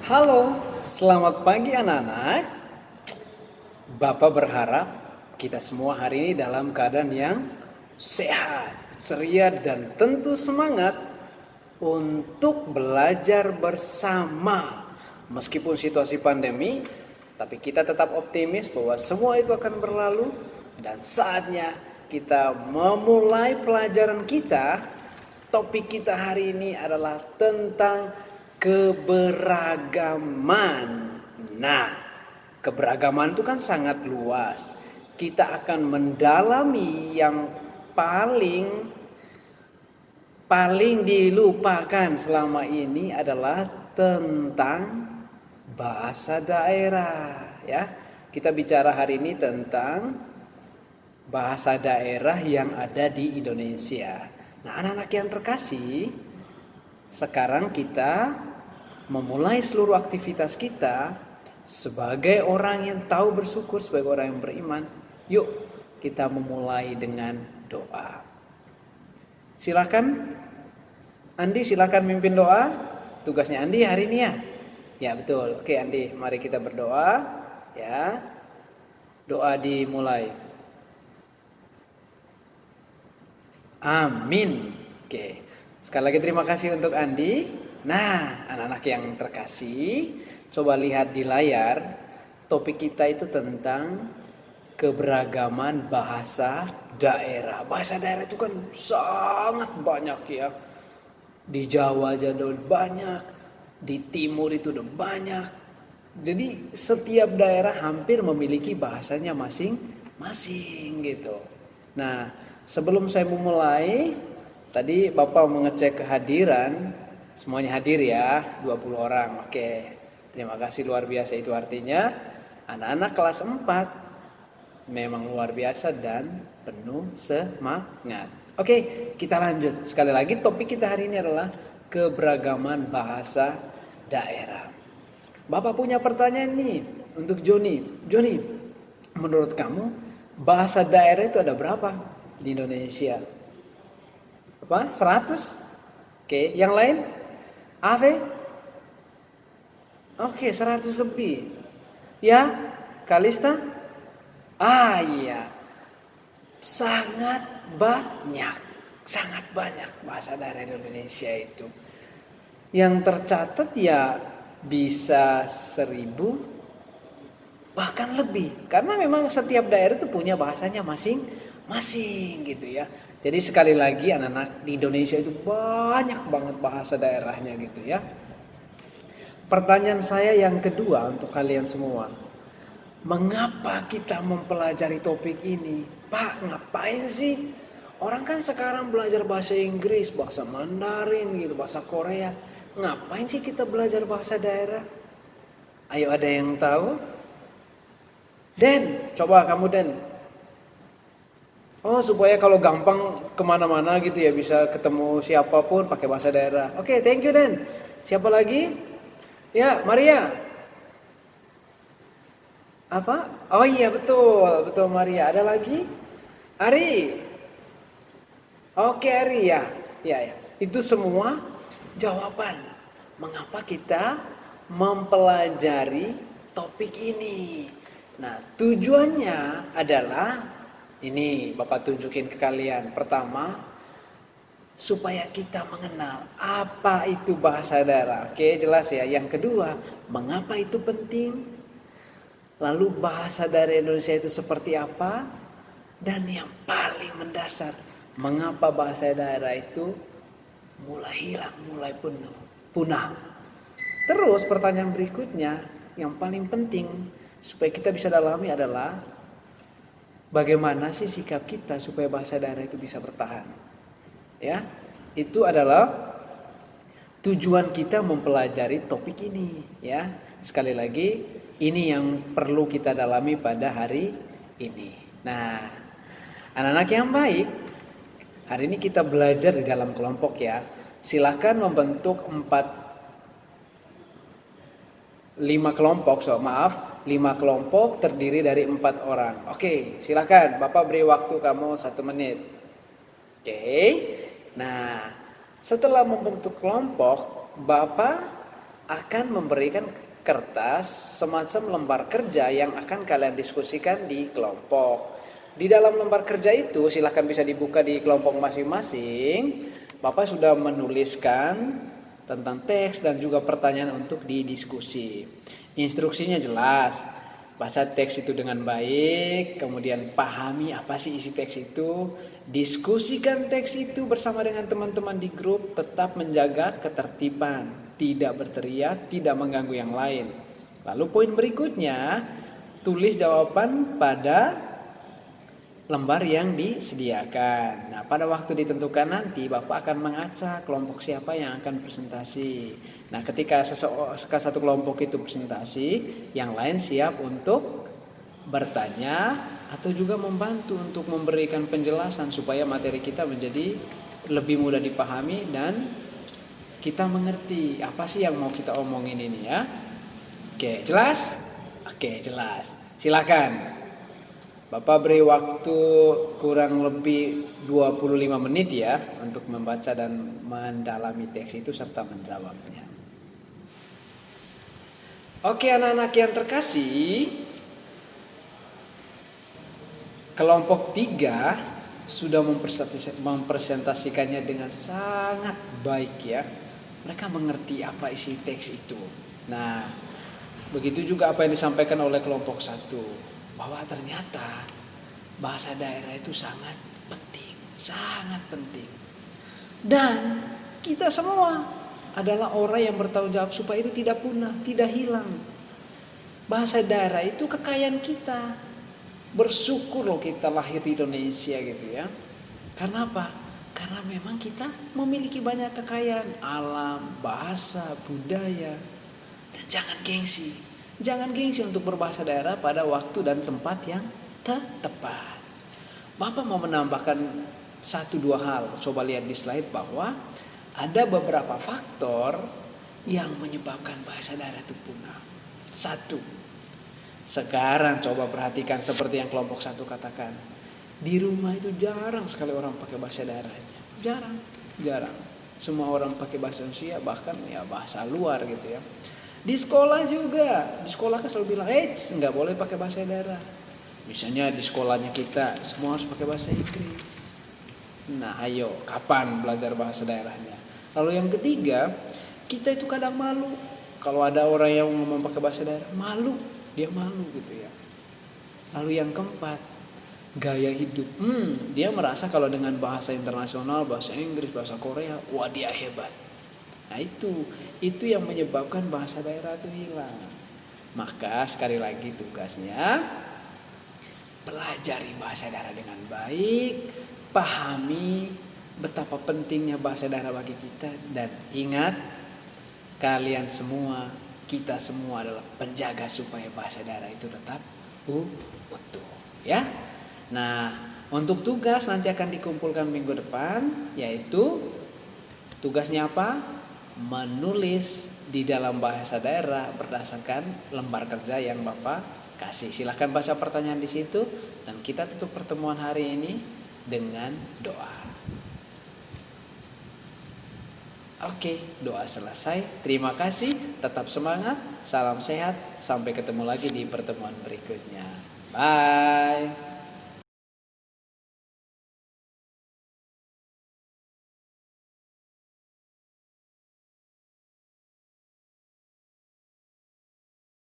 Halo, selamat pagi anak-anak. Bapak berharap kita semua hari ini dalam keadaan yang sehat, ceria, dan tentu semangat untuk belajar bersama. Meskipun situasi pandemi, tapi kita tetap optimis bahwa semua itu akan berlalu dan saatnya kita memulai pelajaran kita. Topik kita hari ini adalah tentang keberagaman. Nah, keberagaman itu kan sangat luas. Kita akan mendalami yang paling dilupakan selama ini adalah tentang bahasa daerah, ya. Kita bicara hari ini tentang bahasa daerah yang ada di Indonesia. Nah, anak-anak yang terkasih, sekarang kita memulai seluruh aktivitas kita sebagai orang yang tahu bersyukur, sebagai orang yang beriman. Yuk, kita memulai dengan doa. Silakan Andi, silakan mimpin doa. Tugasnya Andi hari ini ya. Ya, betul. Oke, Andi, mari kita berdoa ya. Doa dimulai. Amin. Oke. Sekali lagi terima kasih untuk Andi. Nah, anak-anak yang terkasih, coba lihat di layar. Topik kita itu tentang keberagaman bahasa daerah. Bahasa daerah itu kan sangat banyak ya. Di Jawa aja udah banyak, di timur itu udah banyak. Jadi setiap daerah hampir memiliki bahasanya masing-masing gitu. Nah, sebelum saya memulai, tadi Bapak mengecek kehadiran, semuanya hadir ya, 20 orang. Oke, terima kasih luar biasa. Itu artinya anak-anak kelas 4 memang luar biasa dan penuh semangat. Oke, kita lanjut. Sekali lagi topik kita hari ini adalah keberagaman bahasa daerah. Bapak punya pertanyaan nih untuk Joni. Joni, menurut kamu bahasa daerah itu ada berapa di Indonesia? Apa? 100? Oke, yang lain? Ave? Oke, 100 lebih. Ya, Kalista? Ah iya, sangat banyak. Sangat banyak bahasa daerah di Indonesia itu. Yang tercatat ya bisa 1000 bahkan lebih, karena memang setiap daerah itu punya bahasanya masing-masing gitu ya. Jadi sekali lagi anak-anak, di Indonesia itu banyak banget bahasa daerahnya gitu ya. Pertanyaan saya yang kedua untuk kalian semua, mengapa kita mempelajari topik ini? Pak, ngapain sih? Orang kan sekarang belajar bahasa Inggris, bahasa Mandarin gitu, bahasa Korea. Ngapain sih kita belajar bahasa daerah? Ayo, ada yang tahu? Den, coba kamu Den. Oh, supaya kalau gampang kemana-mana gitu ya, bisa ketemu siapapun pakai bahasa daerah. Oke, thank you Den. Siapa lagi? Ya, Maria. Apa? Oh iya, betul Maria. Ada lagi? Ari. Oke, Ari ya. Ya. Itu semua jawaban mengapa kita mempelajari topik ini. Nah, tujuannya adalah ini Bapak tunjukin ke kalian. Pertama, supaya kita mengenal apa itu bahasa daerah. Oke, jelas ya. Yang kedua, mengapa itu penting? Lalu bahasa daerah Indonesia itu seperti apa? Dan yang paling mendasar, mengapa bahasa daerah itu mulai hilang, mulai punah. Terus pertanyaan berikutnya yang paling penting supaya kita bisa dalami adalah bagaimana sih sikap kita supaya bahasa daerah itu bisa bertahan. Ya, itu adalah tujuan kita mempelajari topik ini ya. Sekali lagi, ini yang perlu kita dalami pada hari ini. Nah, anak-anak yang baik, hari ini kita belajar di dalam kelompok ya. Silakan membentuk 5 kelompok, 5 kelompok terdiri dari 4 orang. Oke, silakan. Bapak beri waktu kamu 1 menit. Oke. Nah, setelah membentuk kelompok, Bapak akan memberikan kertas semacam lembar kerja yang akan kalian diskusikan di kelompok. Di dalam lembar kerja itu silahkan bisa dibuka di kelompok masing-masing. Bapak sudah menuliskan tentang teks dan juga pertanyaan untuk didiskusi. Instruksinya jelas. Baca teks itu dengan baik, kemudian pahami apa sih isi teks itu, diskusikan teks itu bersama dengan teman-teman di grup, tetap menjaga ketertiban, tidak berteriak, tidak mengganggu yang lain. Lalu poin berikutnya, tulis jawaban pada lembar yang disediakan. Nah, pada waktu ditentukan nanti Bapak akan mengacak kelompok siapa yang akan presentasi. Nah, ketika satu kelompok itu presentasi, yang lain siap untuk bertanya atau juga membantu untuk memberikan penjelasan supaya materi kita menjadi lebih mudah dipahami dan kita mengerti apa sih yang mau kita omongin ini ya. Oke, jelas? Oke, jelas. Silakan. Bapak beri waktu kurang lebih 25 menit ya untuk membaca dan mendalami teks itu serta menjawabnya. Oke anak-anak yang terkasih, kelompok 3 sudah mempresentasikannya dengan sangat baik ya. Mereka mengerti apa isi teks itu. Nah, begitu juga apa yang disampaikan oleh kelompok 1. Bahwa ternyata bahasa daerah itu sangat penting. Dan kita semua adalah orang yang bertanggung jawab supaya itu tidak punah, tidak hilang. Bahasa daerah itu kekayaan kita. Bersyukur loh kita lahir di Indonesia gitu ya. Karena apa? Karena memang kita memiliki banyak kekayaan alam, bahasa, budaya. Dan jangan gengsi. Jangan gengsi untuk berbahasa daerah pada waktu dan tempat yang tepat. Bapak mau menambahkan 1-2 hal. Coba lihat di slide bahwa ada beberapa faktor yang menyebabkan bahasa daerah itu punah. 1. Sekarang coba perhatikan seperti yang kelompok 1 katakan. Di rumah itu jarang sekali orang pakai bahasa daerahnya. Jarang. Semua orang pakai bahasa Indonesia, bahkan ya bahasa luar gitu ya. Di sekolah juga, di sekolah kan selalu bilang, nggak boleh pakai bahasa daerah. Misalnya di sekolahnya kita, semua harus pakai bahasa Inggris. Nah ayo, kapan belajar bahasa daerahnya? Lalu yang ketiga, kita itu kadang malu. Kalau ada orang yang ngomong pakai bahasa daerah, dia malu gitu ya. Lalu yang keempat, gaya hidup. Dia merasa kalau dengan bahasa internasional, bahasa Inggris, bahasa Korea, wah dia hebat. Nah itu yang menyebabkan bahasa daerah itu hilang. Maka sekali lagi tugasnya pelajari bahasa daerah dengan baik, pahami betapa pentingnya bahasa daerah bagi kita, dan ingat kalian semua, kita semua adalah penjaga supaya bahasa daerah itu tetap utuh ya. Nah, untuk tugas nanti akan dikumpulkan minggu depan, yaitu tugasnya apa? Menulis di dalam bahasa daerah berdasarkan lembar kerja yang Bapak kasih. Silahkan baca pertanyaan di situ dan kita tutup pertemuan hari ini dengan doa. Oke, doa selesai. Terima kasih, tetap semangat, salam sehat, sampai ketemu lagi di pertemuan berikutnya. Bye.